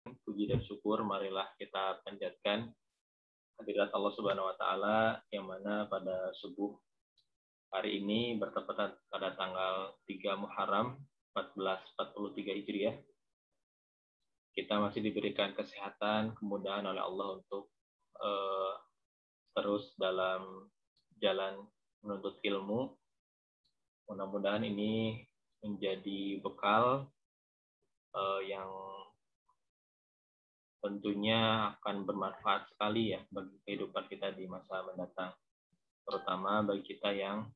Puji dan syukur marilah kita panjatkan hadirat Allah Subhanahu wa taala yang mana pada subuh hari ini bertepatan pada tanggal 3 Muharram 1443 Hijriah. Kita masih diberikan kesehatan, kemudahan oleh Allah untuk terus dalam jalan menuntut ilmu. Mudah-mudahan ini menjadi bekal yang tentunya akan bermanfaat sekali ya bagi kehidupan kita di masa mendatang, terutama bagi kita yang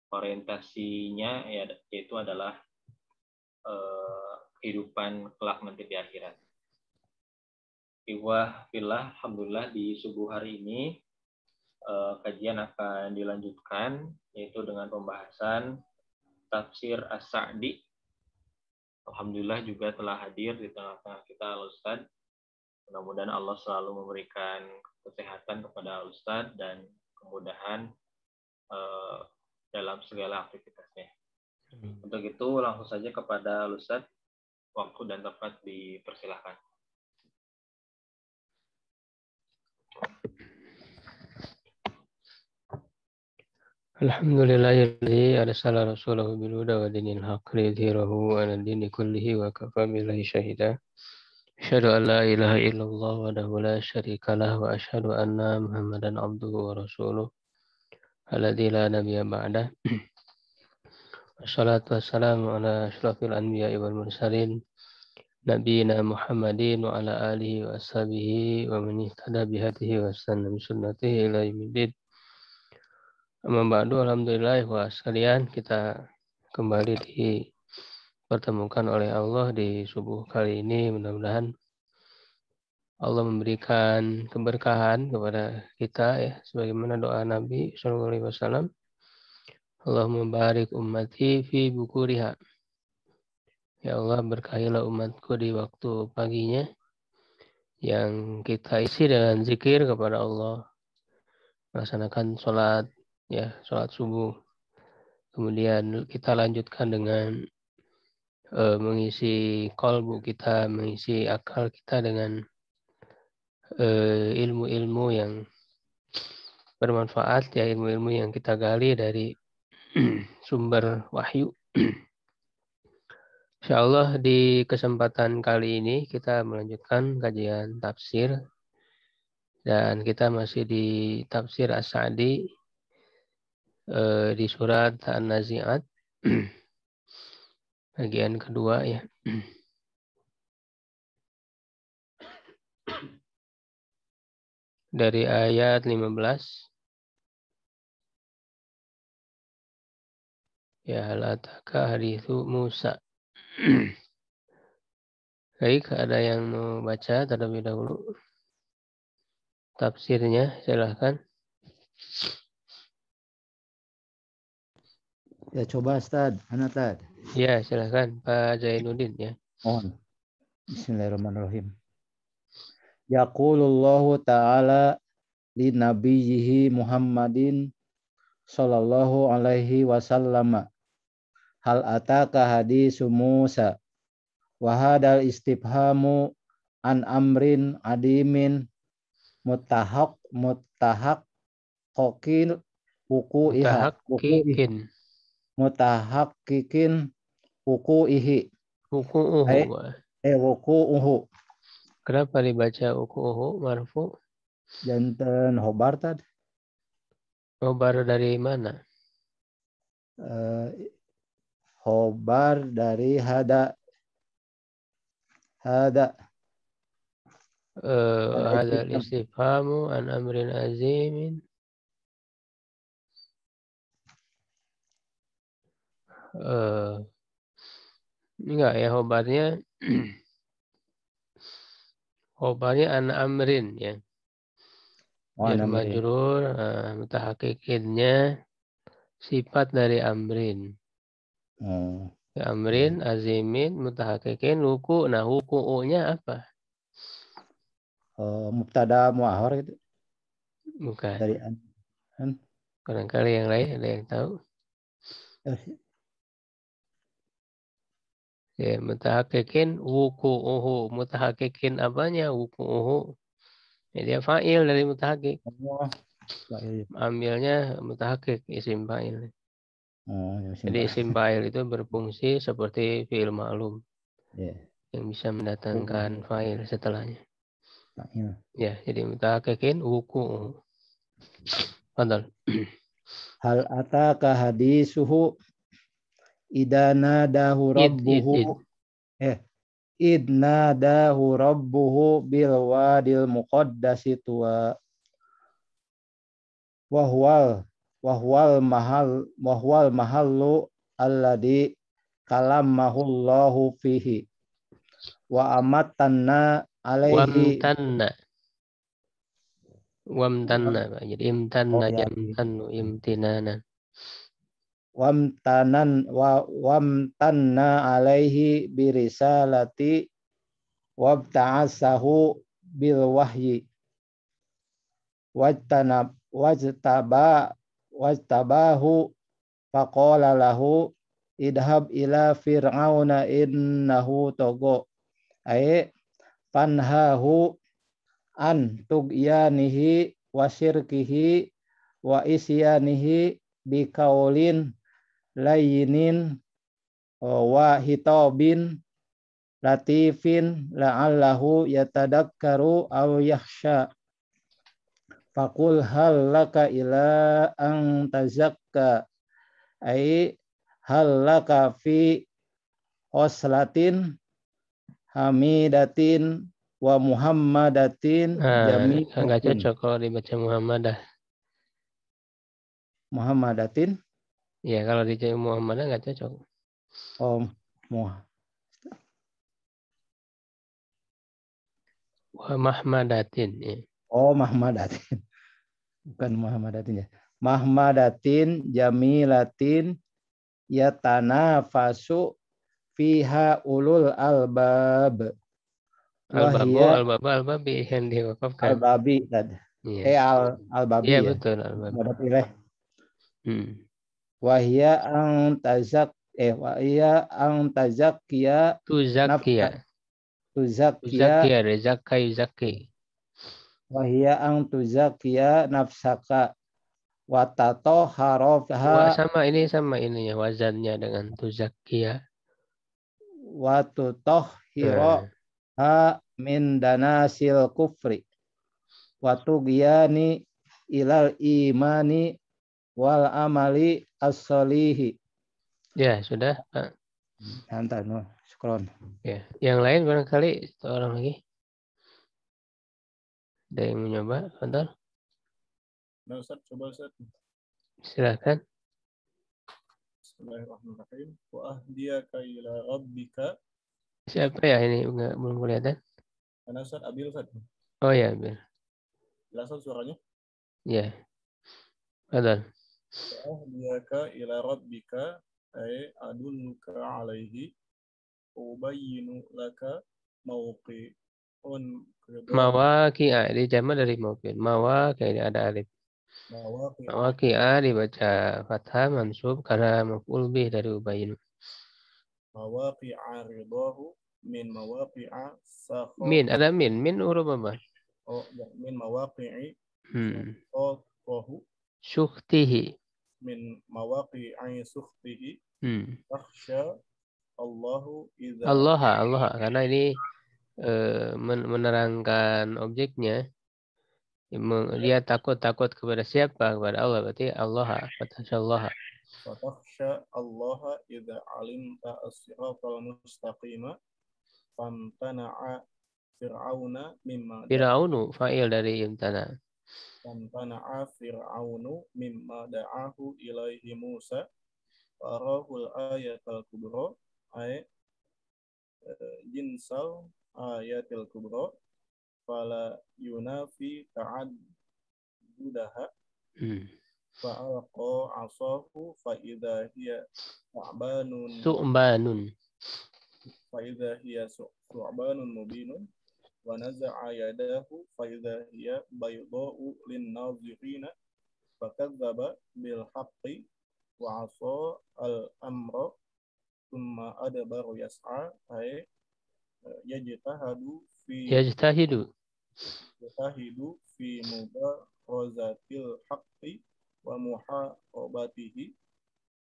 orientasinya yaitu adalah kehidupan kelak nanti di akhirat. Fillah, alhamdulillah di subuh hari ini kajian akan dilanjutkan yaitu dengan pembahasan tafsir As-Sa'di. Alhamdulillah juga telah hadir di tengah-tengah kita Al-Ustaz. Mudah-mudahan Allah selalu memberikan kesehatan kepada Al-Ustaz dan kemudahan dalam segala aktivitasnya. Untuk itu langsung saja kepada Al-Ustaz, waktu dan tempat dipersilahkan. Alhamdulillahilladzi arsala rasulahu bil huda wa dinil haqq liyudhhirahu 'ala ad-dini kullihi wa kafa billahi shahida. Asyhadu an la ilaha illallah wahdahu la syarika lah wa asyhadu anna Muhammadan abduhu wa rasuluh alladzi la nabiyya ba'dah. Wassalatu wassalamu ala asyrafil anbiya'i wal mursalin nabiyina Muhammadin wa ala alihi wa ashabihi wa man ihtada bihadihi wa sanna bi sunnatihi ila yaumiddin. Amma ba'du, alhamdulillah wa sekalian, kita kembali dipertemukan oleh Allah di subuh kali ini. Mudah-mudahan Allah memberikan keberkahan kepada kita ya, sebagaimana doa Nabi SAW. Allahumma barik ummati fi bukuriha. Ya Allah, berkahilah umatku di waktu paginya yang kita isi dengan zikir kepada Allah, melaksanakan sholat subuh. Kemudian kita lanjutkan dengan mengisi kolbu kita, mengisi akal kita dengan ilmu-ilmu yang bermanfaat, ya, ilmu-ilmu yang kita gali dari sumber wahyu. Insyaallah di kesempatan kali ini kita melanjutkan kajian tafsir dan kita masih di tafsir As-Sa'di di surat An-Nazi'at bagian kedua ya. Dari ayat 15. Ya, hal ataka hadithu Musa. Baik, ada yang mau baca terlebih dahulu tafsirnya, silahkan. Ya, coba Ustaz, Anatad. Ya, silahkan Pak Zainuddin ya. Mohon. Bismillahirrahmanirrahim. Yaqulullahu ta'ala li nabiyyihi Muhammadin sallallahu alaihi wasallam. Hal ataka hadisu Musa. Wa hadal istifhamu an amrin adimin mutahaq kokil wuku'iha mutahaqqiqin wuku'ihi wuku'uhu. Kenapa dibaca wuku'uhu marfu? Janten hobar tad. Hobar dari mana? Hobar dari hada hadal istifhamu an amrin azimin enggak ya, hobarnya an amrin ya. Jar majrur, mutahaqiqinnya sifat dari amrin. Amrin, azimin, mutahaqiqin, wuku. Nah, wuku'unya apa? Mubtada mu'ahhar gitu. Bukan. Dari Barangkali yang lain ada yang tahu. Ya, mutahakikin wuku'uhu. Mutahakikin apanya? Wuku'uhu. Ya, dia fa'il dari mutahakik. Oh, fa'il. Ambilnya mutahakik, isim fa'il. Oh, ya Jadi simpel. isim fa'il itu berfungsi seperti fi'il ma'lum Ya, yang bisa mendatangkan fa'il setelahnya. fa'il. Ya, jadi mutahakikin wuku'uhu. Fadal. Hal ataka hadisuhu idana dahu Id. rabbuhu idna dahu rabbuhu bil wadil muqaddasi tuwa wahwal mahallu alladhi kalamahullahu fihi wa amattanna alaihi Wamtanna. Wamtanna. Jadi imtanna ya yamtannu imtinanan. wamtanna alaihi birisalati wabta'asahu bil wahyi wajtabahu faqala lahu idhab ila fir'auna innahu togo ay fanhahu an tugyanihi wa syirkihi wa isyanihi biqaulin layinin wa hitabin latifin la'allahu yatadakkaru aw yakhsha faqul hal laka ila an tazakka ay hal laka fi oslatin hamidatin wa muhammadatin Nggak jami'atin. cocok kalau dibaca Muhammadah. Muhammadatin. Ya, kalau dibaca Muhammadah nggak cocok. Oh, Wa Mahmadatin. Ya. oh Mahmadatin. Bukan Muhammadatin ya. Mahmadatin jamilatin yatanafasu fiha ulul albab. Al-babi yang diwakafkan. Al-babi tadi. Iya. Al-babi Iya ya. betul al-babi. Dapat pilih. Wa hiya ang tazakkiya tuzakiya. tuzakkiya Tuzakiya zakai zaki. wahia ang tuzakkiya nafsaka watato harofha Sama ininya wazannya dengan tuzakiya. watutoh hiro ha min danasil kufri watugiyani ilal imani wal amali as-solihi. Ya, sudah, Pak. Hantar no, scroll. Ya, yang lain barangkali orang lagi. Ada yang mencoba, Fadal? Nah, Ustaz, coba Ustaz. Silakan. Bismillahirrahmanirrahim. Wa ahdiyaka ila rabbika. Siapa ya ini? Belum kelihatan. Karena Ustaz Abil Ustaz. Oh ya, Bil. Jelas suaranya? Ya. Fadal. Wa ahdiyaka ila rabbika ay adulluka alaihi ubayyinu laka mawqi'un Mawaqi'a dijama dari mungkin. Mawaqi' ini ada alif. Mawaqi'a dibaca fathah mansub karena maf'ul bih dari ubayyin. Mawaqi'a ridahu min mawaqi'a sakhaw. Ada min huruf apa? Oh, ya, min mawaqi'i sakhaw. Sukhtihi. Min mawaqi'i sukhtihi. Takhsha Allahu idza Allah karena ini menerangkan objeknya. Dia takut kepada siapa? Kepada Allah. Berarti Allah. Fathashallah. Fatakhsha Allah idza alimta as-siratal mustaqima famtana'a fir'auna mimma Fir'aunu fa'il dari imtana. famtana'a fir'aunu mimma da'ahu ilaihi Musa farahul ayatal kubra ay jinsal ayatil kubra fala yunafi ta'addudaha fa'alqa asahu fa'idha hiya su'banun mubinun wa naza'a yadahu fa'idha hiya bayda'u lin-nazirina fakadzdzaba bil haqqi wa asa al-amra thumma adbaru yas'a ay yajtahadu Yajtahidu. fi mubarazatil haqqi wa muharabatihi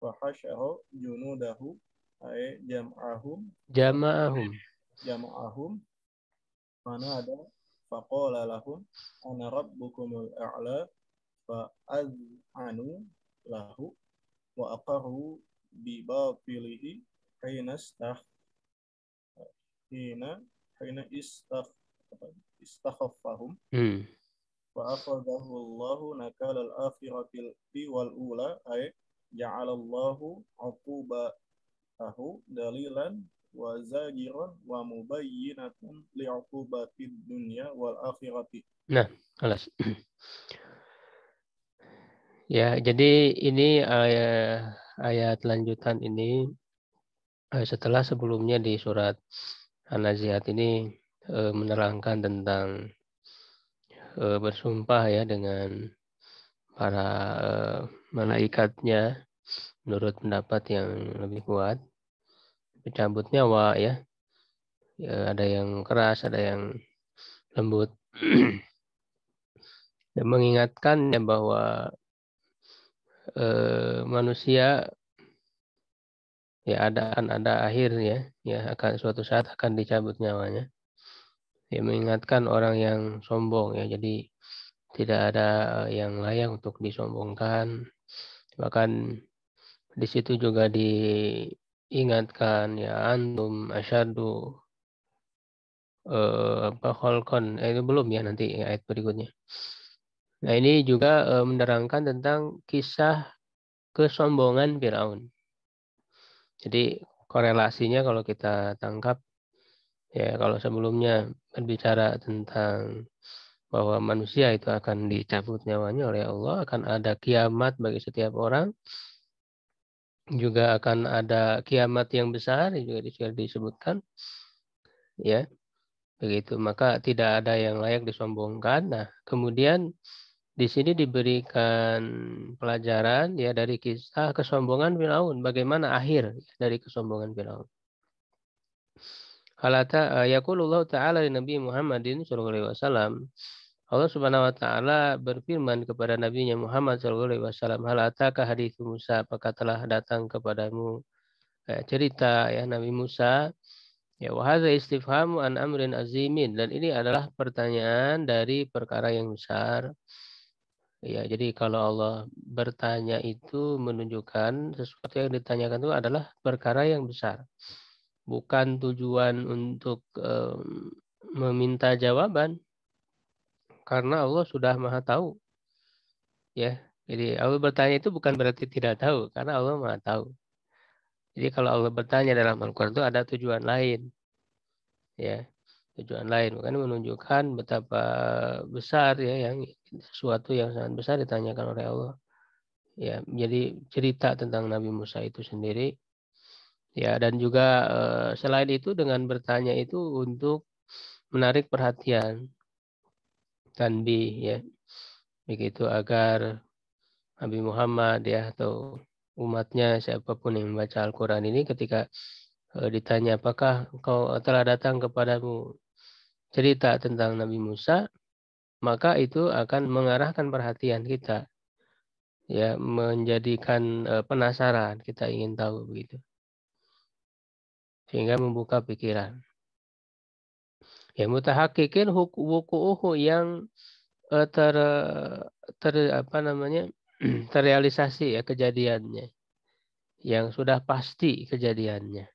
wa hasyara junudahu ay Jama'ahum. manada faqala lahum ana rabbukumul a'la fa az'anu lahu wa aqarru bi batilihi hina istakhaffahum wa akhadahu Allahu nakal al-akhirati wal ula ay ja'alallahu uqubatahu dalilan wa zajiran wa mubayyinatan li'uqubatid dunya wal akhirati. Nah, kelas. Ya, jadi ini ayat lanjutan ini setelah sebelumnya di surat An-Nazi'at ini menerangkan tentang bersumpah ya dengan para malaikatnya menurut pendapat yang lebih kuat, mencabut nyawa ya. Ada yang keras, ada yang lembut. Dan mengingatkan ya bahwa manusia ya ada akhirnya ya akan suatu saat akan dicabut nyawanya. Ya mengingatkan orang yang sombong ya, jadi tidak ada yang layak untuk disombongkan. Bahkan di situ juga diingatkan ya antum asyadu khalqan. Itu belum ya, nanti ayat berikutnya. Nah ini juga menerangkan tentang kisah kesombongan Firaun. Jadi korelasinya kalau kita tangkap ya, kalau sebelumnya berbicara tentang bahwa manusia itu akan dicabut nyawanya oleh Allah, akan ada kiamat bagi setiap orang, juga akan ada kiamat yang besar juga disebutkan ya begitu, maka tidak ada yang layak disombongkan. Nah kemudian di sini diberikan pelajaran ya dari kisah kesombongan Firaun, bagaimana akhir dari kesombongan Firaun. Halata yaqulullah ta'ala li Nabi Muhammadin sallallahu alaihi wasallam. Allah Subhanahu wa taala berfirman kepada Nabi-Nya Muhammad sallallahu alaihi wasallam, hal ataka hadits Musa, apakah telah datang kepadamu cerita ya Nabi Musa. Ya, wa hadza istifhamu an amrin azimin, dan ini adalah pertanyaan dari perkara yang besar. Ya, jadi kalau Allah bertanya itu menunjukkan sesuatu yang ditanyakan itu adalah perkara yang besar. Bukan tujuan untuk meminta jawaban, karena Allah sudah Maha tahu. Ya, jadi Allah bertanya itu bukan berarti tidak tahu, karena Allah Maha tahu. Jadi kalau Allah bertanya dalam Al-Quran itu ada tujuan lain. Ya, tujuan lain, bukan menunjukkan betapa besar ya yang sesuatu yang sangat besar ditanyakan oleh Allah. Ya, jadi cerita tentang Nabi Musa itu sendiri. Ya, dan juga selain itu dengan bertanya itu untuk menarik perhatian tanbih ya. Begitu agar Nabi Muhammad ya atau umatnya siapapun yang membaca Al-Qur'an ini ketika ditanya apakah engkau telah datang kepadamu cerita tentang Nabi Musa, maka itu akan mengarahkan perhatian kita ya, menjadikan penasaran, kita ingin tahu begitu. Sehingga membuka pikiran. Ya mutahakikin wuku'uhu yang terrealisasi ya kejadiannya, yang sudah pasti kejadiannya.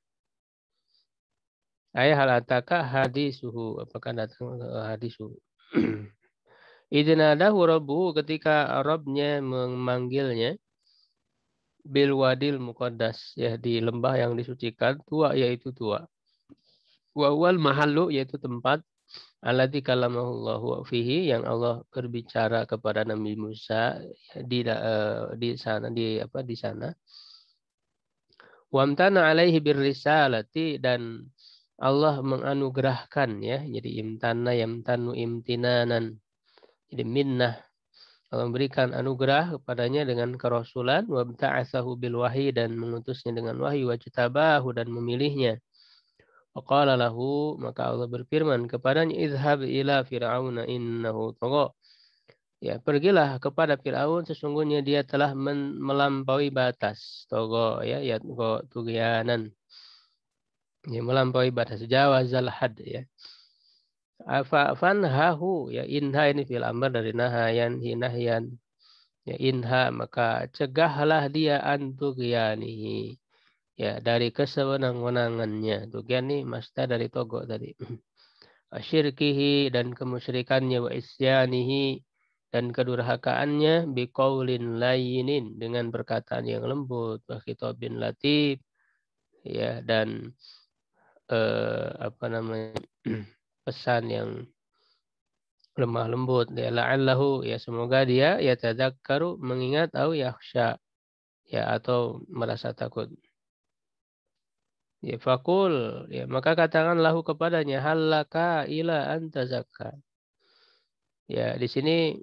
Ayat hal ataka hadisuhu, apakah datang hadisuhu. Idnadahu rabbuhu, ketika Rabbnya memanggilnya, bil wadil muqaddas ya, di lembah yang disucikan, tua yaitu tua. Wa wal mahallu, yaitu tempat alladzi kalamahullahu fihi, yang Allah berbicara kepada Nabi Musa di sana di sana. Wamtana alaihi birrisalati, dan Allah menganugerahkan ya, jadi imtana yamtanu imtinanan, jadi minnah, memberikan anugerah kepadanya dengan kerasulan, wa bta'atsahu bil wahyi, dan mengutusnya dengan wahyu, wa jtabahu, dan memilihnya. Wa qala lahu, maka Allah berfirman kepadanya, idhhab ila fir'auna innahu tagha. Ya, pergilah kepada Firaun, sesungguhnya dia telah melampaui batas. Togo, ya, tughyanan. Ya, melampaui batas, jawazal had, ya. Fanhahu, ya, inha ini fil amr dari nahayan, hinahyan. Ya, inha, maka cegahlah dia antughyanihi, ya, dari kesewenang-wenangannya. Tughyan ini maksudnya dari togo tadi. Asyirkihi, dan kemusyrikannya, wa isyanihi, dan kedurhakaannya, biqaulin layinin, dengan perkataan yang lembut, wa khitabin latif, ya, dan pesan yang lemah lembut, ya, la'allahu, ya, semoga dia ya tadzakkaru, mengingat, atau yakhsha, ya, atau merasa takut. Ya, fakul, ya, maka katakan lahu kepadanya, halaka ila anta zakka. Ya, di sini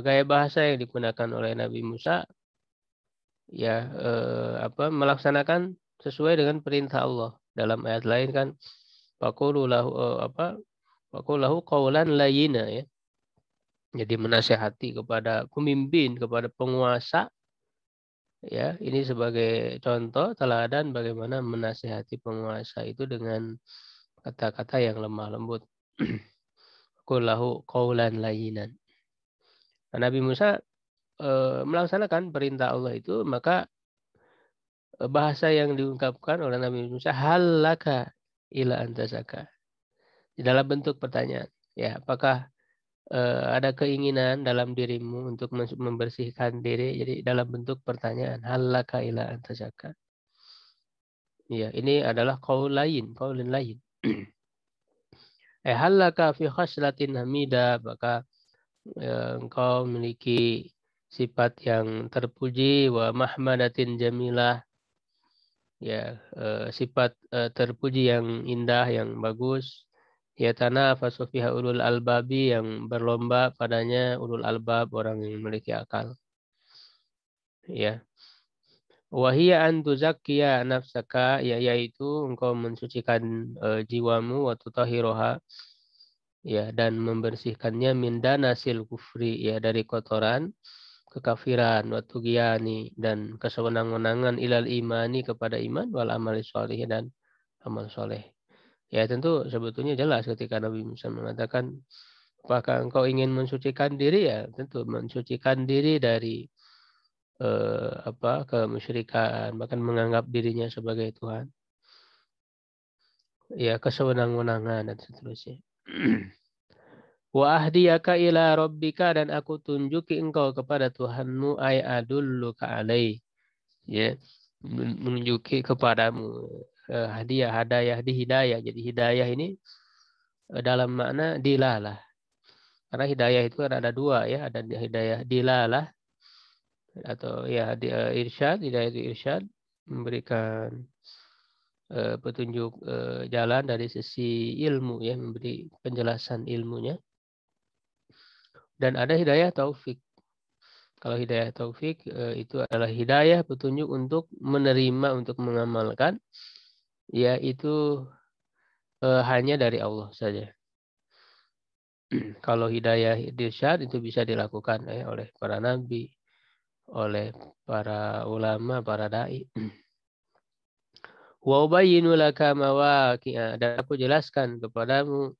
gaya bahasa yang digunakan oleh Nabi Musa, ya, melaksanakan sesuai dengan perintah Allah. Dalam ayat lain kan, fakulu lahu qawlan layyina, ya. Jadi menasihati kepada pemimpin, kepada penguasa, ya, ini sebagai contoh teladan bagaimana menasihati penguasa itu dengan kata-kata yang lemah lembut. Qul lahu qawlan layyinan. Nah, Nabi Musa melaksanakan perintah Allah itu, maka bahasa yang diungkapkan oleh Nabi Musa, halaka ila anta zakka, dalam bentuk pertanyaan. Ya, apakah ada keinginan dalam dirimu untuk membersihkan diri? Jadi dalam bentuk pertanyaan, halaka ila anta zakka. Ya, ini adalah qaul lain. Halaka fi khaslatin hamida, maka engkau memiliki sifat yang terpuji, wa mahmadatin jamilah, ya, sifat terpuji yang indah, yang bagus. Ya, tanafasu fiha ulul albabi, yang berlomba padanya ulul albab, orang yang memiliki akal. Ya. Wahia an tuzakkiya nafsaka, ya, yaitu engkau mensucikan jiwamu, wa tutahhiroha, ya, dan membersihkannya, min danasil kufri, ya, dari kotoran kekafiran, wa tughyani, dan kesewenang-wenangan, ilal imani, kepada iman, wal amali sholih, dan amal soleh. Ya, tentu sebetulnya jelas ketika Nabi Musa mengatakan, apakah engkau ingin mensucikan diri? Ya, tentu mensucikan diri dari kemusyrikan, bahkan menganggap dirinya sebagai Tuhan. Ya, kesewenang-wenangan dan seterusnya. Wa ahdiyaka ila rabbika, dan aku tunjuki engkau kepada Tuhanmu, ay adulluka alai, ya, menunjuki kepadamu. Hadayah di hidayah. Jadi hidayah ini dalam makna dilalah. Karena hidayah itu ada dua, ya, ada hidayah dilalah, atau ya irsyad. Hidayah itu irsyad, memberikan petunjuk jalan dari sisi ilmu, ya, memberi penjelasan ilmunya. Dan ada hidayah taufik. Kalau hidayah taufik itu adalah hidayah petunjuk untuk menerima, untuk mengamalkan, yaitu hanya dari Allah saja. Kalau hidayah irsyad itu bisa dilakukan oleh para nabi, oleh para ulama, para dai. Wa ubayyinu laka mawaqi'a, dan aku jelaskan kepadamu,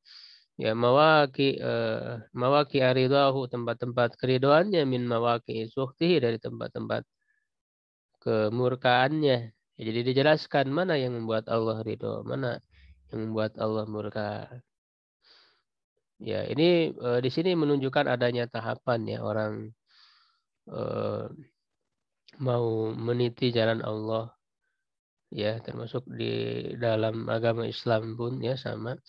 ya, mawaqi aridahu, tempat-tempat keridoannya, min mawaqi sukhtihi, dari tempat-tempat kemurkaannya. Ya, jadi dijelaskan mana yang membuat Allah ridho, mana yang membuat Allah murka. Ya, ini di sini menunjukkan adanya tahapan, ya, orang mau meniti jalan Allah, ya, termasuk di dalam agama Islam pun, ya, sama,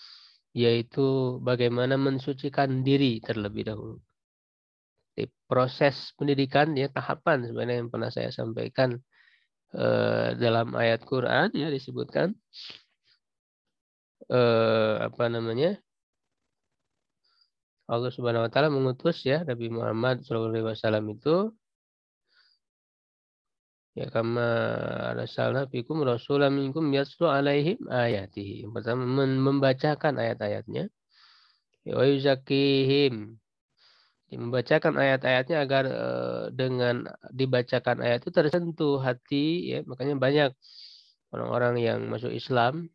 yaitu bagaimana mensucikan diri terlebih dahulu. Di proses pendidikan, ya, tahapan sebenarnya yang pernah saya sampaikan dalam ayat Quran, ya, disebutkan Allah Subhanahu wa taala mengutus ya Nabi Muhammad SAW itu ya kama arsalna fikum rasulan minkum yatlu alaihim ayatihi. Yang pertama membacakan ayat-ayatnya. Wa yuzakihim. Membacakan ayat-ayatnya agar dengan dibacakan ayat itu tersentuh hati ya, makanya banyak orang-orang yang masuk Islam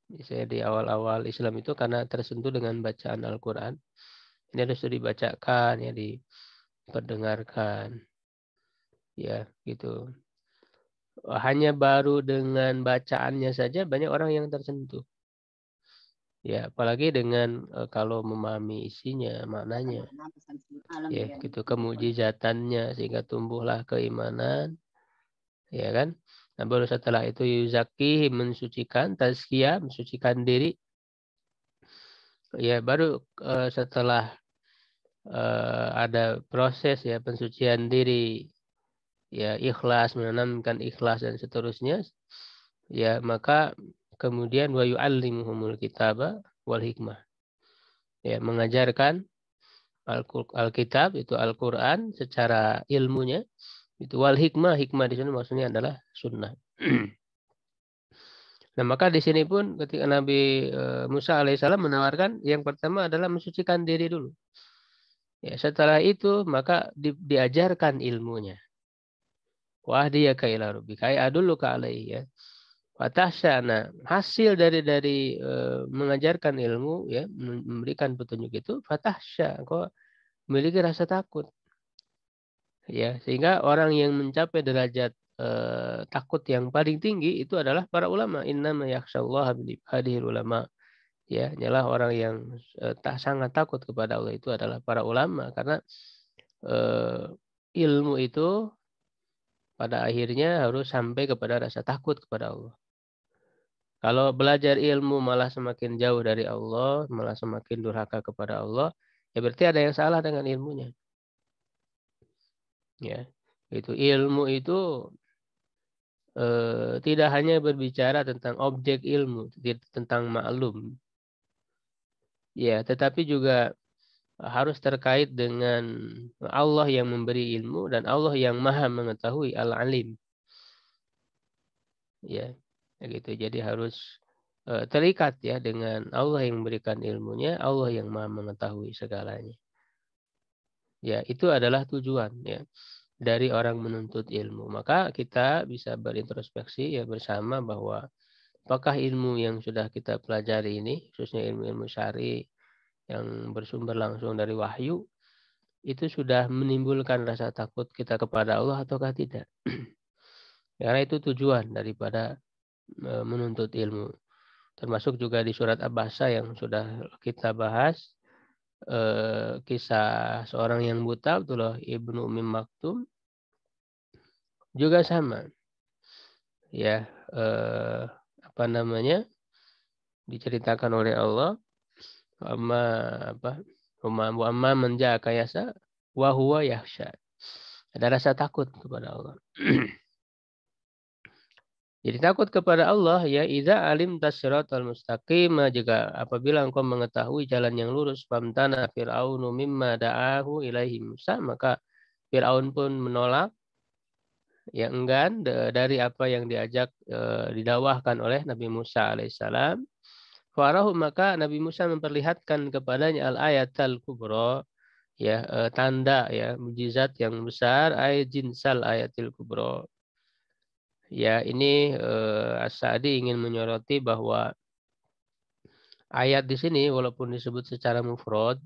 misalnya di awal-awal Islam itu karena tersentuh dengan bacaan Al-Qur'an. Ini harus dibacakan ya, diperdengarkan ya gitu. Hanya baru dengan bacaannya saja banyak orang yang tersentuh. Ya, apalagi dengan kalau memahami isinya, maknanya. Ya, gitu kemujizatannya sehingga tumbuhlah keimanan. Ya kan? Nah, baru setelah itu yuzaki mensucikan, tazkiyah mensucikan diri. Ya, baru setelah ada proses ya pensucian diri, ya ikhlas, menanamkan ikhlas dan seterusnya. Ya, maka kemudian wa yu'allimuhumul kitaba wal hikmah. Ya, mengajarkan Alkitab itu Al-Qur'an secara ilmunya. Itu wal hikmah, hikmah di sini maksudnya adalah sunnah. Nah, maka di sini pun ketika Nabi Musa alaihissalam menawarkan yang pertama adalah mensucikan diri dulu. Ya, setelah itu maka diajarkan ilmunya. Wahdiyaka ila rabbika ay adulluka alaihi ya. Fatahsyana, hasil dari mengajarkan ilmu ya, memberikan petunjuk itu fatahsya, kok memiliki rasa takut. Ya, sehingga orang yang mencapai derajat takut yang paling tinggi itu adalah para ulama. Innama yakhsyallaha min ibadihi ulama. Ya, ialah orang yang sangat takut kepada Allah itu adalah para ulama karena ilmu itu pada akhirnya harus sampai kepada rasa takut kepada Allah. Kalau belajar ilmu malah semakin jauh dari Allah, malah semakin durhaka kepada Allah, ya berarti ada yang salah dengan ilmunya. Ya, itu ilmu itu tidak hanya berbicara tentang objek ilmu, tentang maklum. Ya, tetapi juga harus terkait dengan Allah yang memberi ilmu dan Allah yang Maha mengetahui, Al-Alim. Ya, gitu. Jadi harus terikat ya dengan Allah yang memberikan ilmunya, Allah yang Maha mengetahui segalanya. Ya, itu adalah tujuan ya dari orang menuntut ilmu. Maka kita bisa berintrospeksi ya bersama bahwa apakah ilmu yang sudah kita pelajari ini, khususnya ilmu-ilmu syar'i yang bersumber langsung dari wahyu, itu sudah menimbulkan rasa takut kita kepada Allah ataukah tidak? Karena itu tujuan daripada menuntut ilmu. Termasuk juga di surat Abasa yang sudah kita bahas, kisah seorang yang buta, Abdullah ibnu Ummi Maktum, juga sama. Ya, apa namanya? Diceritakan oleh Allah, amma man ja'aka yas'a wa huwa yakhsha. Ada rasa takut kepada Allah. Jadi takut kepada Allah ya idza alim tasiratal mustaqim, jika apabila engkau mengetahui jalan yang lurus, famtana fir'aunu mimma da'ahu ilaihi Musa, maka Fir'aun pun menolak ya enggan dari apa yang diajak didawahkan oleh Nabi Musa alaihissalam. Farahu, maka Nabi Musa memperlihatkan kepadanya al-ayatal kubra ya tanda ya mujizat yang besar, ay jinsal ayatil kubra. Ya, ini As-Sa'di ingin menyoroti bahwa ayat di sini walaupun disebut secara mufrad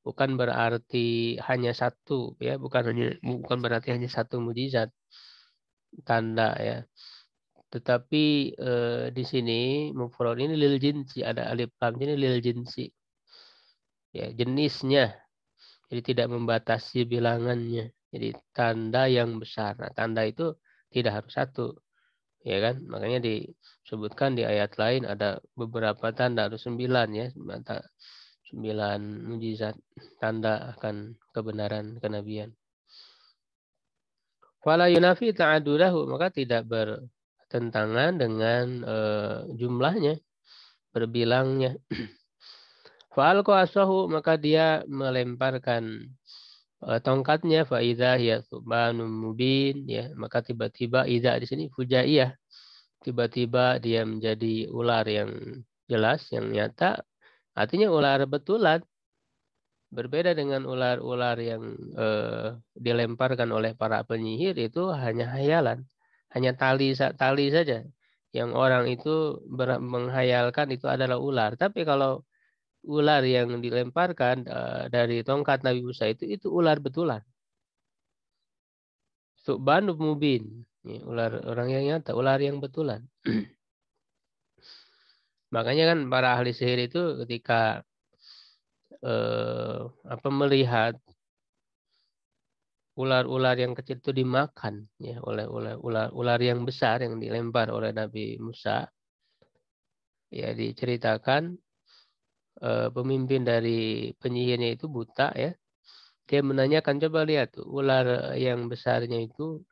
bukan berarti hanya satu ya, bukan berarti hanya satu mujizat tanda ya. Tetapi di sini mufrad ini lil jinsi, ada alif lam ini lil jinsi. Ya, jenisnya. Jadi tidak membatasi bilangannya. Jadi tanda yang besar. Nah, tanda itu tidak harus satu. Ya kan, makanya disebutkan di ayat lain ada beberapa tanda, ada 9 ya, 9 mujizat tanda akan kebenaran kenabian. Fala yunafi ta'adulahu, maka tidak bertentangan dengan jumlahnya, berbilangnya. Fa'alqa asahu, maka dia melemparkan tongkatnya, fa idza hiya thubanun mubin, ya, maka tiba-tiba idza di sini fujaiyah, tiba-tiba dia menjadi ular yang jelas, yang nyata, artinya ular betulan. Berbeda dengan ular-ular yang dilemparkan oleh para penyihir, itu hanya hayalan, hanya tali saja. Yang orang itu menghayalkan itu adalah ular. Tapi kalau ular yang dilemparkan dari tongkat Nabi Musa itu ular betulan. Su'ban mubin, ular orang yang nyata, ular yang betulan. Makanya kan para ahli sihir itu ketika melihat ular-ular yang kecil itu dimakan, ya, oleh ular yang besar yang dilempar oleh Nabi Musa, ya, diceritakan pemimpin dari penyihirnya itu buta, ya. Dia menanyakan, coba lihat ular yang besarnya itu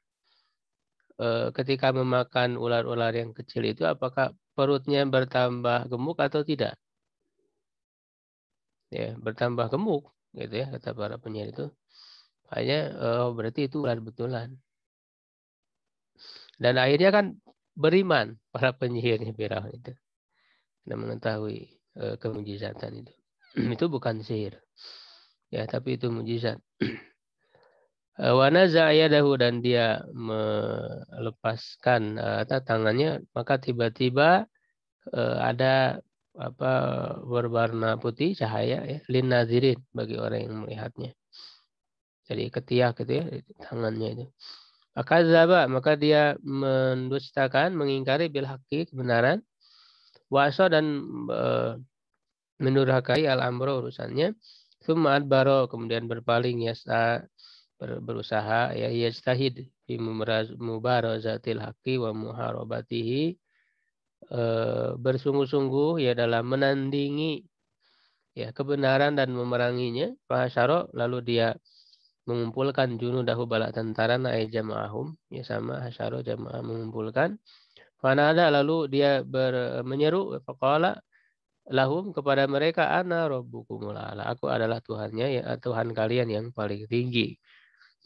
ketika memakan ular-ular yang kecil itu apakah perutnya bertambah gemuk atau tidak? Ya, bertambah gemuk, gitu ya, kata para penyihir itu. Hanya berarti itu ular betulan. Dan akhirnya kan beriman para penyihirnya Firaun itu. Dan mengetahui kemujizatan itu. Itu bukan sihir. Ya, tapi itu mujizat. Wa naza'a yadahu, dan dia melepaskan tangannya, maka tiba-tiba ada berwarna putih cahaya, ya, lin nazirin, bagi orang yang melihatnya. Jadi ketiak gitu ya tangannya itu. Maka dia mendustakan, mengingkari bil haqqi, kebenaran, wasa, dan mendurhakai al-amro, urusannya, tsumma adbaro, kemudian berpaling, yasa, berusaha, ya, yajtahid fi mubarazatil haqqi wa muharabatihi, bersungguh-sungguh, ya, dalam menandingi, ya, kebenaran dan memeranginya. Fahasyara, lalu dia mengumpulkan junudahu, bala tentara, na'i jama'ahum, ya, sama hasyara jama'ah, mengumpulkan. Fanada, lalu dia menyeru, faqala lahum, kepada mereka, ana rabbukumul a'la, aku adalah Tuhannya, ya, Tuhan kalian yang paling tinggi.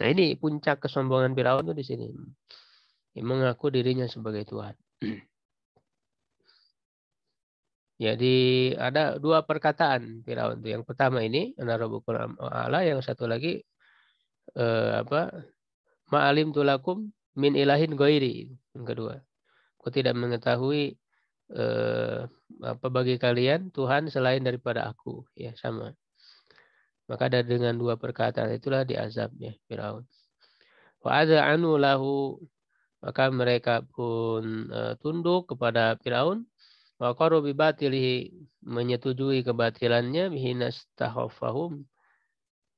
Nah, ini puncak kesombongan Firaun itu di sini. Mengaku dirinya sebagai Tuhan. Jadi ada dua perkataan Firaun itu. Yang pertama ini, ana rabbukumul a'la, yang satu lagi ma'alim tulakum min ilahin ghairi. Yang kedua, aku tidak mengetahui bagi kalian Tuhan selain daripada aku, ya, sama. Maka ada dengan dua perkataan itulah diazabnya Firaun. Wa adza'anu lahu, maka mereka pun tunduk kepada Firaun. Wa qaru bi batilihi, menyetujui kebatilannya, bihinastahafahum,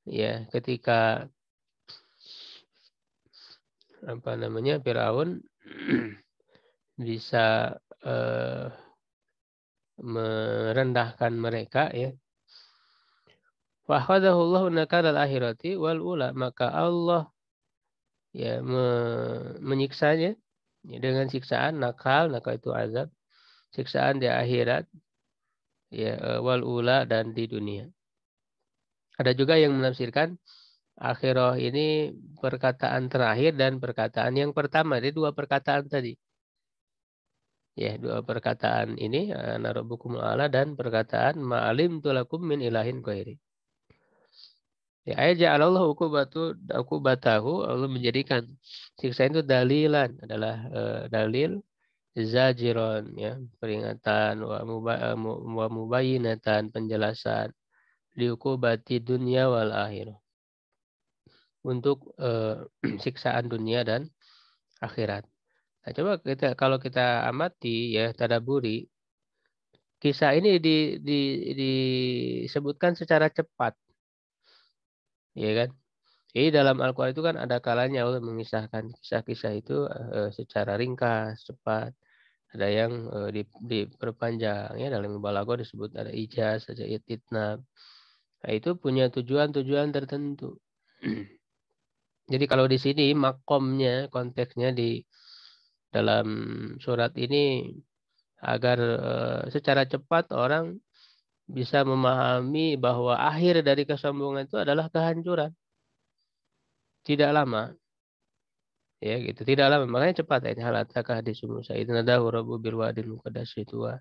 ya, ketika Firaun bisa merendahkan mereka, ya. Wa akhadahullahu nakalal akhirati wal ula, maka Allah, ya, menyiksanya, ya, dengan siksaan nakal itu azab, siksaan di akhirat, ya, wal ula, dan di dunia. Ada juga yang menafsirkan akhirah ini perkataan terakhir dan perkataan yang pertama. Jadi dua perkataan tadi. Ya, dua perkataan ini, ana rabbukumul a'la, dan perkataan ma'alim tulakum min ilahin ghairi. Ya, ja'alallahu uqubatahu, Allah menjadikan siksa itu dalilan, adalah dalil, zajiron, ya, peringatan, wa mubayyinatan, penjelasan, liuqubati dunia wal akhirah, untuk siksaan dunia dan akhirat. Nah, coba kalau kita amati, ya, tadaburi, kisah ini disebutkan secara cepat, ya kan? Jadi dalam Al-Quran itu kan ada kalanya Allah mengisahkan kisah-kisah itu secara ringkas, cepat. Ada yang diperpanjang, ya, dalam Balaghah disebut ada ijaz, ada itnab. Nah, itu punya tujuan-tujuan tertentu. Jadi kalau di sini makomnya, konteksnya di dalam surat ini agar secara cepat orang bisa memahami bahwa akhir dari kesombongan itu adalah kehancuran. Tidak lama. Ya gitu, tidak lama. Makanya cepat ini hal ataka hadis Musa. Idza nadahu rabbu bil wadil muqaddas tuwa.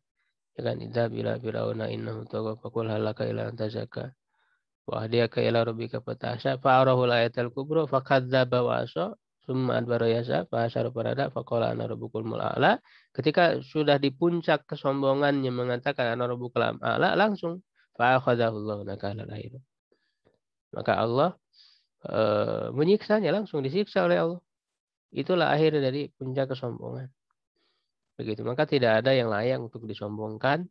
Ya kan, idza bila fir'auna innahu tagha faqul halaka ila antazaka. Wa ahdiyaka ila rabbika fatasha fa'arahu al-ayatal kubra fakadzdzaba wa asa summa adbara yasa fa asyara parada faqala ana rabbukul a'la. Ketika sudah di puncak kesombongannya mengatakan ana rabbukul a'la, langsung fa akhadhahu Allahu nakala al-akhir. Maka Allah menyiksanya, langsung disiksa oleh Allah. Itulah akhir dari puncak kesombongan. Begitu. Maka tidak ada yang layak untuk disombongkan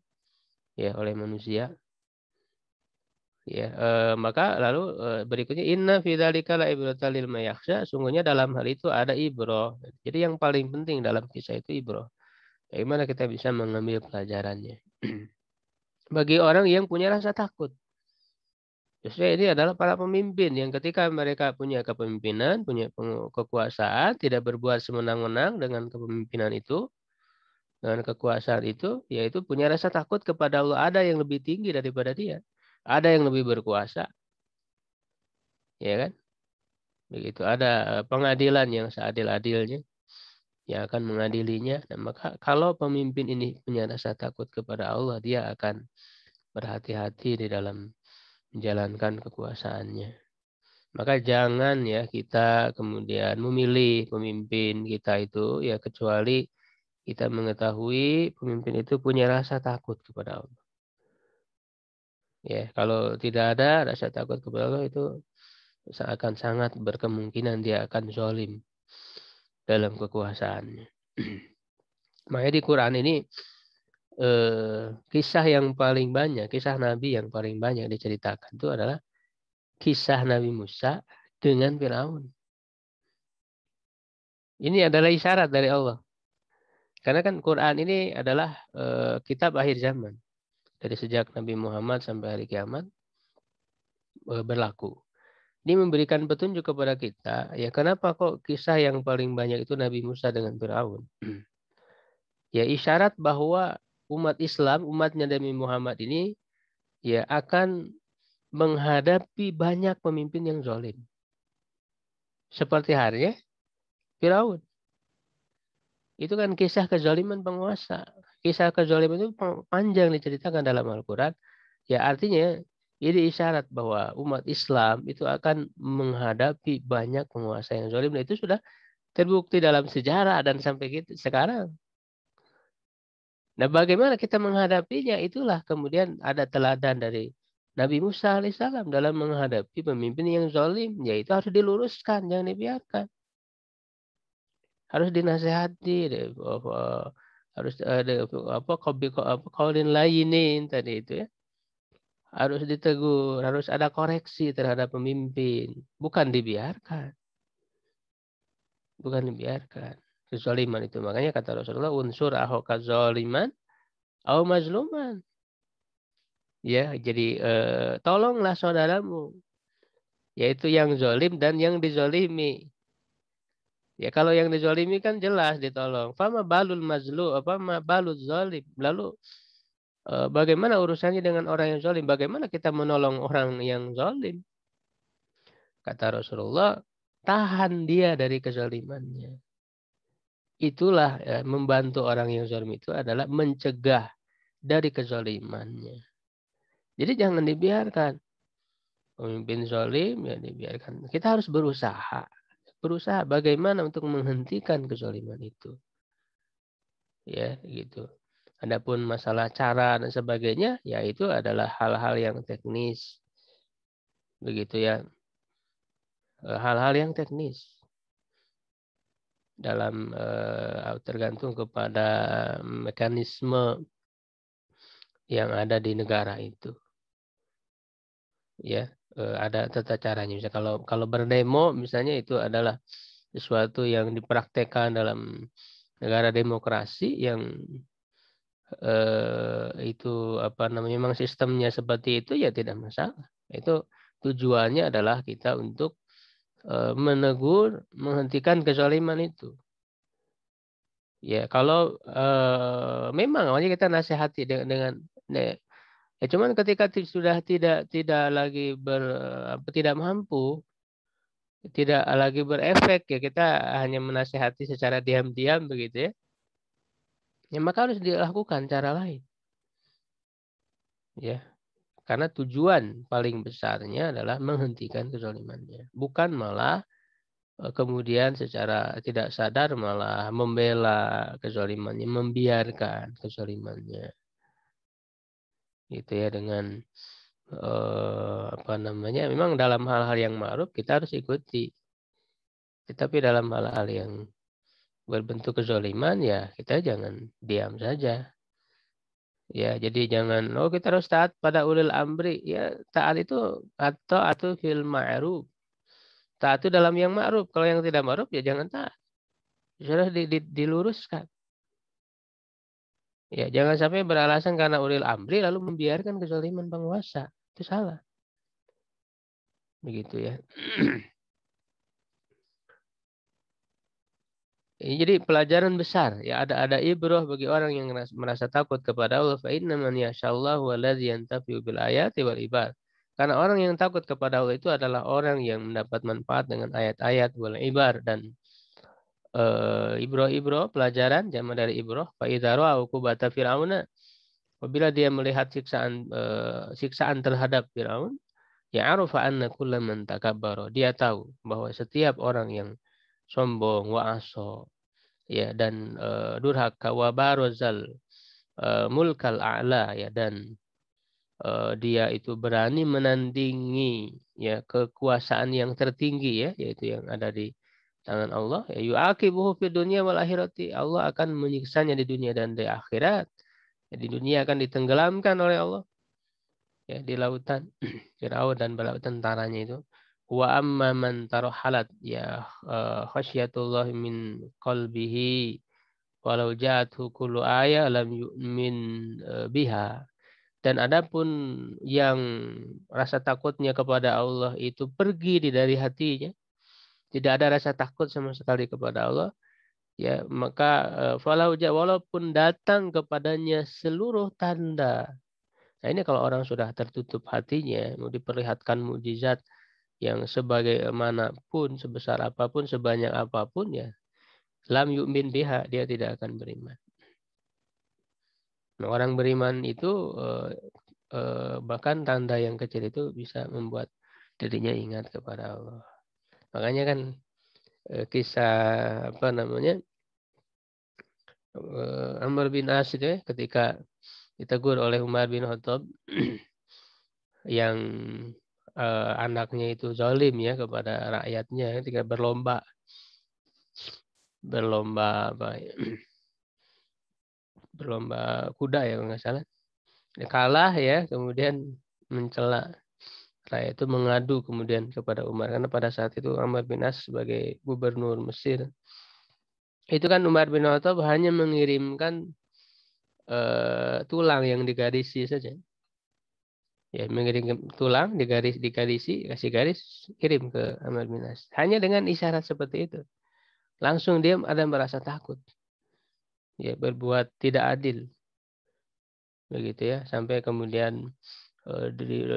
ya oleh manusia. Ya, maka lalu berikutnya inna fi dzalika la ibratan lil mayakhsha, sungguhnya dalam hal itu ada ibrah. Jadi yang paling penting dalam kisah itu ibrah. Bagaimana kita bisa mengambil pelajarannya? Bagi orang yang punya rasa takut. Justru ini adalah para pemimpin yang ketika mereka punya kepemimpinan, punya kekuasaan, tidak berbuat semenang-menang dengan kepemimpinan itu, dengan kekuasaan itu, yaitu punya rasa takut kepada Allah. Ada yang lebih tinggi daripada dia. Ada yang lebih berkuasa. Ya kan? Begitu. Ada pengadilan yang seadil-adilnya yang akan mengadilinya. Dan maka kalau pemimpin ini punya rasa takut kepada Allah, dia akan berhati-hati di dalam menjalankan kekuasaannya. Maka jangan ya kita kemudian memilih pemimpin kita itu ya kecuali kita mengetahui pemimpin itu punya rasa takut kepada Allah. Ya, kalau tidak ada rasa takut kepada Allah itu akan sangat berkemungkinan dia akan zalim dalam kekuasaannya. Makanya di Quran ini kisah yang paling banyak, kisah Nabi yang paling banyak diceritakan itu adalah kisah Nabi Musa dengan Firaun. Ini adalah isyarat dari Allah. Karena kan Quran ini adalah kitab akhir zaman. Dari sejak Nabi Muhammad sampai hari kiamat berlaku. Ini memberikan petunjuk kepada kita, ya kenapa kok kisah yang paling banyak itu Nabi Musa dengan Firaun. Ya isyarat bahwa umat Islam, umatnya Nabi Muhammad ini ya akan menghadapi banyak pemimpin yang zalim. Seperti halnya Firaun. Itu kan kisah kezaliman penguasa. Kisah kezaliman itu panjang diceritakan dalam Al-Quran. Ya artinya ini isyarat bahwa umat Islam itu akan menghadapi banyak penguasa yang zalim. Dan itu sudah terbukti dalam sejarah dan sampai sekarang. Nah bagaimana kita menghadapinya? Itulah kemudian ada teladan dari Nabi Musa alaihissalam dalam menghadapi pemimpin yang zalim. Yaitu harus diluruskan, jangan dibiarkan. Harus dinasehati, harus ada qaulin layinin tadi itu ya. Harus ditegur, harus ada koreksi terhadap pemimpin, bukan dibiarkan. Bukan dibiarkan. Kezaliman itu makanya kata Rasulullah unsur ahoka zaliman au mazluman. Ya, jadi tolonglah saudaramu yaitu yang zalim dan yang dizalimi. Ya kalau yang dizalimi kan jelas ditolong. Fama balul mazlum, apa ma balul zalim. Lalu bagaimana urusannya dengan orang yang zalim? Bagaimana kita menolong orang yang zalim? Kata Rasulullah, tahan dia dari kezalimannya. Itulah ya, membantu orang yang zalim itu adalah mencegah dari kezalimannya. Jadi jangan dibiarkan. Pemimpin zalim ya dibiarkan. Kita harus berusaha bagaimana untuk menghentikan kezaliman itu. Ya, gitu. Adapun masalah cara dan sebagainya, ya itu adalah hal-hal yang teknis. Begitu ya. Hal-hal yang teknis. Dalam tergantung kepada mekanisme yang ada di negara itu. Ya, ada tata caranya. Misalnya kalau berdemo misalnya itu adalah sesuatu yang dipraktekkan dalam negara demokrasi yang itu apa namanya memang sistemnya seperti itu ya tidak masalah. Itu tujuannya adalah kita untuk menegur, menghentikan kezaliman itu. Ya kalau memang makanya kita nasihati dengan Ya cuman ketika sudah tidak lagi tidak mampu, tidak lagi berefek, ya kita hanya menasehati secara diam-diam begitu ya. Ya maka harus dilakukan cara lain. Ya, karena tujuan paling besarnya adalah menghentikan kezalimannya, bukan malah kemudian secara tidak sadar malah membela kezalimannya, membiarkan kezalimannya. Gitu ya, dengan apa namanya, memang dalam hal-hal yang ma'ruf kita harus ikuti. Tetapi dalam hal-hal yang berbentuk kezaliman ya kita jangan diam saja. Ya, jadi jangan kita harus taat pada ulil amri. Ya, taat itu atau fil ma'ruf. Taat itu dalam yang ma'ruf. Kalau yang tidak ma'ruf ya jangan taat. Sudah diluruskan. Ya, jangan sampai beralasan karena ulil amri lalu membiarkan kezaliman penguasa. Itu salah. Begitu ya. Jadi pelajaran besar ya, ada ibrah bagi orang yang merasa takut kepada Allah. Fa inna man yashallahu waladzi yantafi'u bil ayati wal ibar. Karena orang yang takut kepada Allah itu adalah orang yang mendapat manfaat dengan ayat-ayat wal ibar dan ibrah pelajaran jama dari ibrah. Fa idza ra'a uqubata fir'auna, apabila dia melihat siksaan terhadap Firaun, ya arafa anna kullaman takabbara, dia tahu bahwa setiap orang yang sombong, wa'aso, ya, dan durhaka, wa barazal mulkal a'la, ya, dan dia itu berani menandingi ya kekuasaan yang tertinggi, ya, yaitu yang ada di tangan Allah, ya, yu'aqibuhu fid dunya wal akhirati, Allah akan menyiksanya di dunia dan di akhirat. Ya, di dunia akan ditenggelamkan oleh Allah ya di lautan Firaun dan bala tentaranya itu. Wa amma man tarahalat ya khasyatullah min qalbihi walau ja'athu kullu ayah lam yu'min biha. Dan adapun yang rasa takutnya kepada Allah itu pergi dari hatinya, tidak ada rasa takut sama sekali kepada Allah, ya maka walaupun datang kepadanya seluruh tanda. Nah ini kalau orang sudah tertutup hatinya, mau diperlihatkan mukjizat yang sebagaimanapun, sebesar apapun, sebanyak apapun, ya lam yu'min biha, dia tidak akan beriman. Nah, orang beriman itu bahkan tanda yang kecil itu bisa membuat dirinya ingat kepada Allah. Makanya kan kisah apa namanya Amr bin As itu ya, ketika ditegur oleh Umar bin Khattab yang anaknya itu zalim ya kepada rakyatnya ketika berlomba apa ya, berlomba kuda ya kalau nggak salah, dia kalah ya, kemudian mencela rakyat itu, mengadu kemudian kepada Umar karena pada saat itu Amr bin As sebagai gubernur Mesir. Itu kan Umar bin Khattab hanya mengirimkan tulang yang digarisi saja. Ya, mengirim tulang digarisi, kasih garis, kirim ke Amr bin As. Hanya dengan isyarat seperti itu. Langsung dia ada merasa takut. Ya, berbuat tidak adil. Begitu ya, sampai kemudian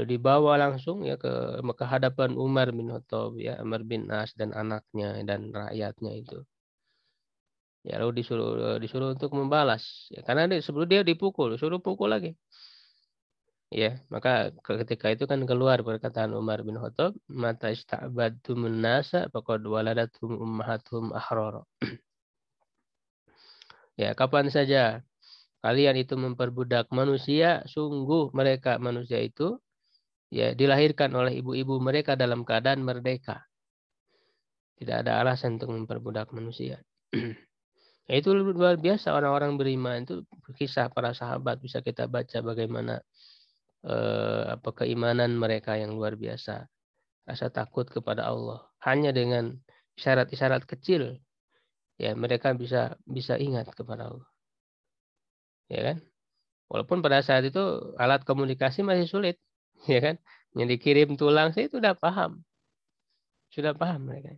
dibawa langsung ya ke hadapan Umar bin Khattab ya, Amr bin As dan anaknya dan rakyatnya itu. Ya, lalu disuruh untuk membalas. Ya, karena sebelum dia dipukul, suruh pukul lagi. Ya, maka ketika itu kan keluar perkataan Umar bin Khattab, mata ista'badtumun nasa faqad waladathum ummahatuhum ahrara. Ya, kapan saja kalian itu memperbudak manusia, sungguh mereka manusia itu ya dilahirkan oleh ibu-ibu mereka dalam keadaan merdeka. Tidak ada alasan untuk memperbudak manusia. Ya, itu luar biasa orang-orang beriman itu, kisah para sahabat bisa kita baca bagaimana keimanan mereka yang luar biasa, rasa takut kepada Allah. Hanya dengan isyarat-isyarat kecil, ya mereka bisa ingat kepada Allah. Ya kan? Walaupun pada saat itu alat komunikasi masih sulit, ya kan? Yang dikirim tulang sih itu sudah paham mereka.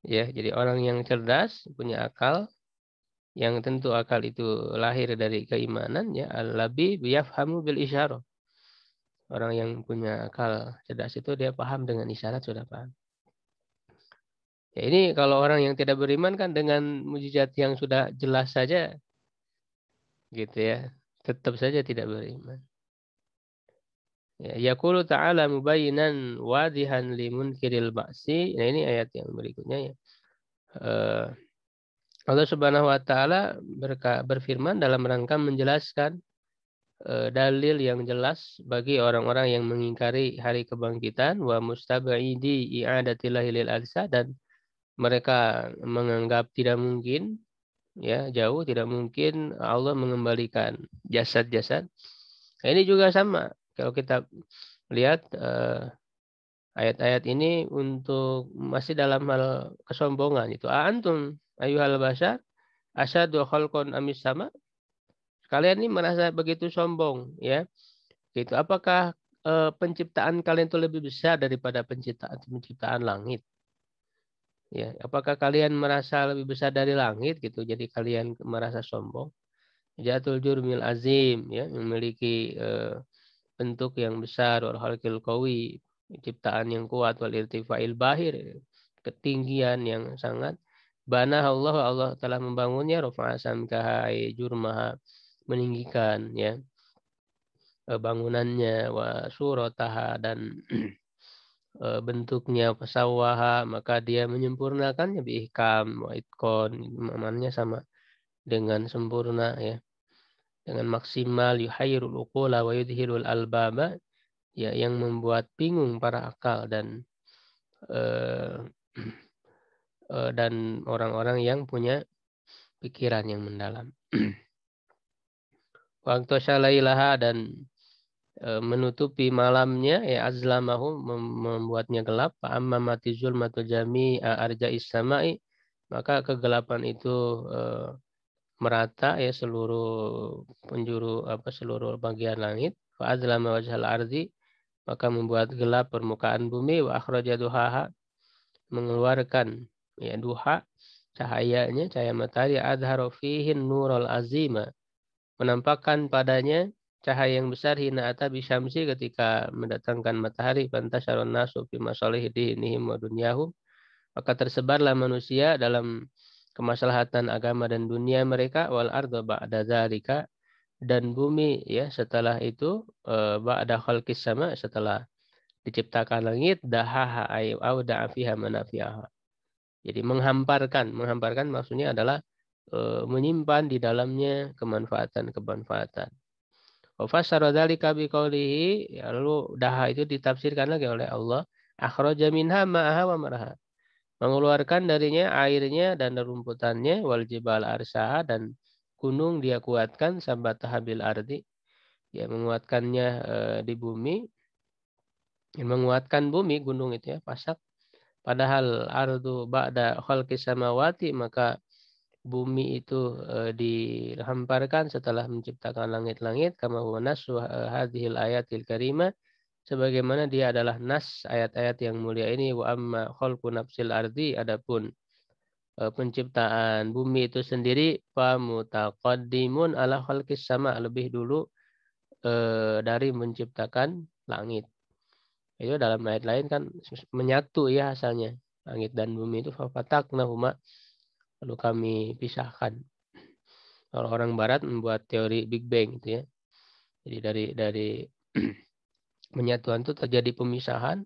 Ya, jadi orang yang cerdas, punya akal, yang tentu akal itu lahir dari keimanan, ya al-labib yafhamu bil isyarah. Orang yang punya akal cerdas itu dia paham dengan isyarat, sudah paham. Ya, ini kalau orang yang tidak beriman kan dengan mujizat yang sudah jelas saja, gitu ya, tetap saja tidak beriman. Ya, yaqulu ta'ala mubayyinan wadihan limunkiril ba'si. Nah, ini ayat yang berikutnya ya. Allah Subhanahu wa taala berfirman dalam rangka menjelaskan dalil yang jelas bagi orang-orang yang mengingkari hari kebangkitan, wa mustaba'idi i'adatillah lil adsa, dan mereka menganggap tidak mungkin, ya jauh tidak mungkin Allah mengembalikan jasad-jasad. Nah, ini juga sama. Kalau kita lihat ayat-ayat ini untuk masih dalam hal kesombongan itu. Antum ayyuhal bashar asyadu khalqan amis sama. Kalian ini merasa begitu sombong, ya. Gitu. Apakah penciptaan kalian itu lebih besar daripada penciptaan langit? Ya, apakah kalian merasa lebih besar dari langit gitu? Jadi kalian merasa sombong. Jatul jurmil azim, ya, memiliki bentuk yang besar, wal khalqil qawi, ciptaan yang kuat, wal irtifa'il bahir, ketinggian yang sangat. Bana Allah telah membangunnya, rafa'a samkaha jurmaha, meninggikan, ya, bangunannya, wa surataha, dan bentuknya, fasawaha, maka dia menyempurnakannya, biihkam wa itqon, maknanya sama dengan sempurna, ya, dengan maksimal, yuhayyirul uqula wa yudhilul albaba, ya, yang membuat bingung para akal dan dan orang-orang yang punya pikiran yang mendalam. Waktu syalailaha, dan menutupi malamnya, ya azlamahu, membuatnya gelap. Amma mati zulmatu jami'a arja'is sama'i, maka kegelapan itu merata, ya seluruh penjuru seluruh bagian langit. Fa azlama wajhal ardi, maka membuat gelap permukaan bumi. Wa akhraja duhaha, mengeluarkan, ya, duha, cahayanya, cahaya matahari. Adharu fihin nurul azima, menampakkan padanya cahaya yang besar. Hina ata bisyamsi, ketika mendatangkan matahari. Fantasyaron nasu fi masalih dinihim wa dunyahum, maka tersebarlah manusia dalam kemaslahatan agama dan dunia mereka. Wal arda ba'da dzalika, dan bumi, ya setelah itu, ba'da khalqis sama, setelah diciptakan langit. Dahaha ay auda'a fiha manafi'aha, jadi menghamparkan maksudnya adalah menyimpan di dalamnya kemanfaatan. Wa fassara dzalika biqaulihi, lalu daha itu ditafsirkan lagi oleh Allah. Akhraja minha ma'aha wa marha, mengeluarkan darinya airnya dan rumputannya. Wal jibal arsaha, dan gunung dia kuatkan. Sabataha bil ardi, ya menguatkannya di bumi. Menguatkan bumi, gunung itu, ya, pasak. Padahal ardu ba'da khalqis samawati, maka bumi itu dihamparkan setelah menciptakan langit-langit. Kama huwa nasu hadhil ayatil karimah, sebagaimana dia adalah nas ayat-ayat yang mulia ini. Wa amma khalqu nafsil ardi, adapun penciptaan bumi itu sendiri, fa mutaqaddimun ala khalqis sama, lebih dulu dari menciptakan langit. Itu dalam ayat lain kan menyatu, ya, asalnya langit dan bumi itu. Fafataknahuma, lalu kami pisahkan. Kalau orang Barat membuat teori Big Bang, itu, ya. Jadi dari penyatuan itu terjadi pemisahan.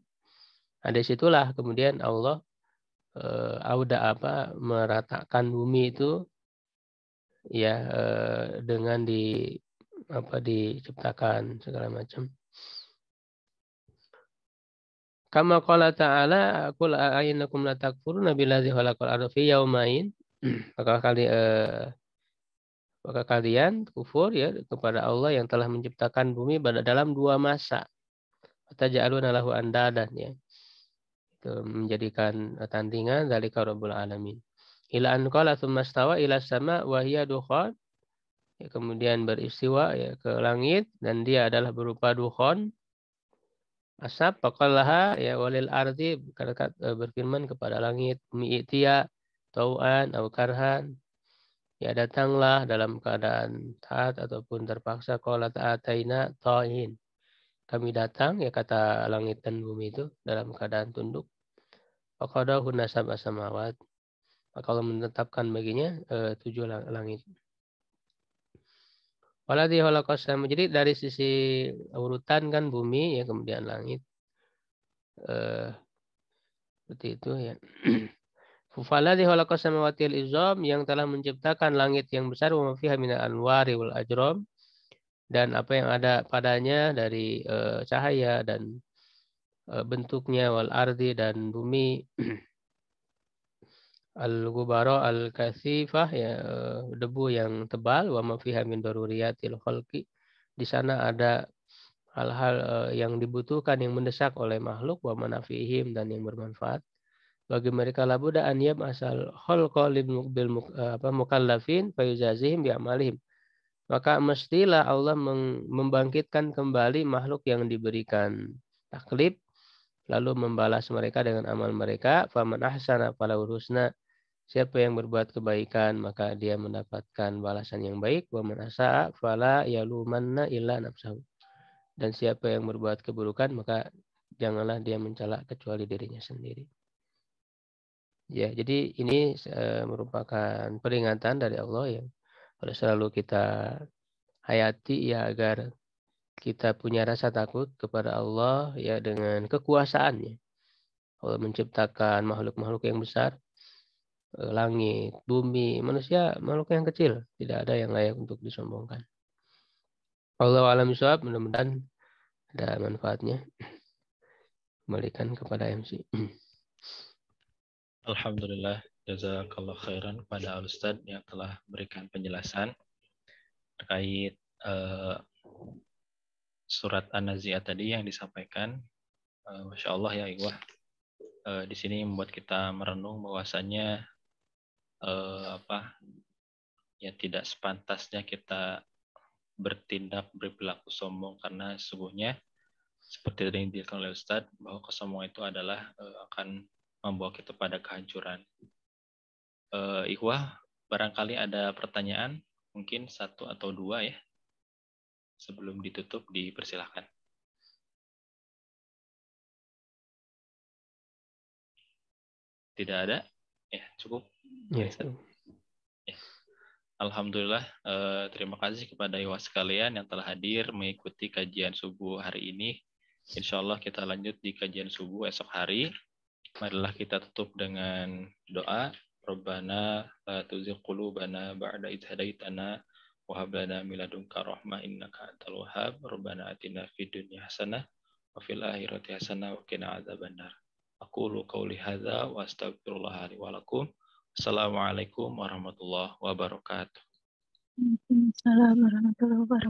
Nah, dari situlah kemudian Allah meratakan bumi itu, ya, dengan diciptakan segala macam. Kama qala ta'ala, qul a'innakum la takfuruna billazi khalaqal arda fi yaumain. Maka kalian kufur, ya, kepada Allah yang telah menciptakan bumi dalam 2 masa. Taj'aluna lahu andadan, ya. Itu menjadikan tandingan. Dzalika rabbul alamin. Ila an qala tsumma stawa ila sama wa hiya dukhan. Ya, kemudian beristiwa, ya, ke langit, dan dia adalah berupa dukhon, asap. Faqalaha, ya, walil ardi, berfirman kepada langit, mi'tiya tau'an au karhan, Ya datanglah dalam keadaan taat ataupun terpaksa. Qalat ataina ta'in. Kami datang, ya kata langit dan bumi itu dalam keadaan tunduk. Faqadahunna sab'a samawat. Maka Allah menetapkan baginya 7 langit. Waladhi khalaqas sama. Jadi dari sisi urutan kan bumi, ya kemudian langit. Seperti itu ya. Faladhi khalaqas samawati wal izam, yang telah menciptakan langit yang besar, wa ma fiha minal anwari wal ajram, dan apa yang ada padanya dari cahaya dan bentuknya, wal ardi dan bumi, al-gubara al-kathifah, ya debu yang tebal, wa ma fiha min daruriyatil khalqi, di sana ada hal-hal yang dibutuhkan, yang mendesak oleh makhluk, wa manafihim, dan yang bermanfaat bagi mereka. Labuda an yab asal khalqa bil mukallafin fayuzazihim bi amalihim. Maka mestilah Allah membangkitkan kembali makhluk yang diberikan taklif, lalu membalas mereka dengan amal mereka. Faman ahsana falahu husna. Siapa yang berbuat kebaikan maka dia mendapatkan balasan yang baik. Wa man asaa fala yalumanna illa nafsahu. Dan siapa yang berbuat keburukan maka janganlah dia mencela kecuali dirinya sendiri. Ya, jadi ini merupakan peringatan dari Allah yang harus selalu kita hayati, ya, agar kita punya rasa takut kepada Allah, ya, dengan kekuasaannya. Allah menciptakan makhluk-makhluk yang besar, langit, bumi, manusia makhluk yang kecil, tidak ada yang layak untuk disombongkan. Wallahu a'lam bishawab, mudah-mudahan ada manfaatnya. Kembalikan kepada MC. Alhamdulillah, jazakallah khairan kepada Al-Ustadz yang telah berikan penjelasan terkait surat An-Nazi'at tadi yang disampaikan. Masya Allah ya Ikhwah. Di sini membuat kita merenung bahwasannya ya tidak sepantasnya kita bertindak berperilaku sombong, karena sesungguhnya seperti yang dijelaskan oleh Ustadz bahwa kesombongan itu adalah akan membawa kita pada kehancuran. Ikhwah, barangkali ada pertanyaan, mungkin 1 atau 2 ya. Sebelum ditutup, dipersilahkan. Tidak ada? Ya, cukup. Ya. Ya. Alhamdulillah, terima kasih kepada Ikhwah sekalian yang telah hadir mengikuti kajian subuh hari ini. Insya Allah kita lanjut di kajian subuh esok hari. Marilah kita tutup dengan doa. Rabbana la tuzigh qulubana ba'da idh hadaitana wa hab lana min ladunka rahmah innaka antal wahhab. Rabbana atina fid dunya hasanah wa fil akhirati hasanah wa qina adzabannar. Aqulu qauli hadza wa astaghfirullah li wa lakum. Assalamualaikum warahmatullahi wabarakatuh. Waalaikumsalam warahmatullahi wabarakatuh.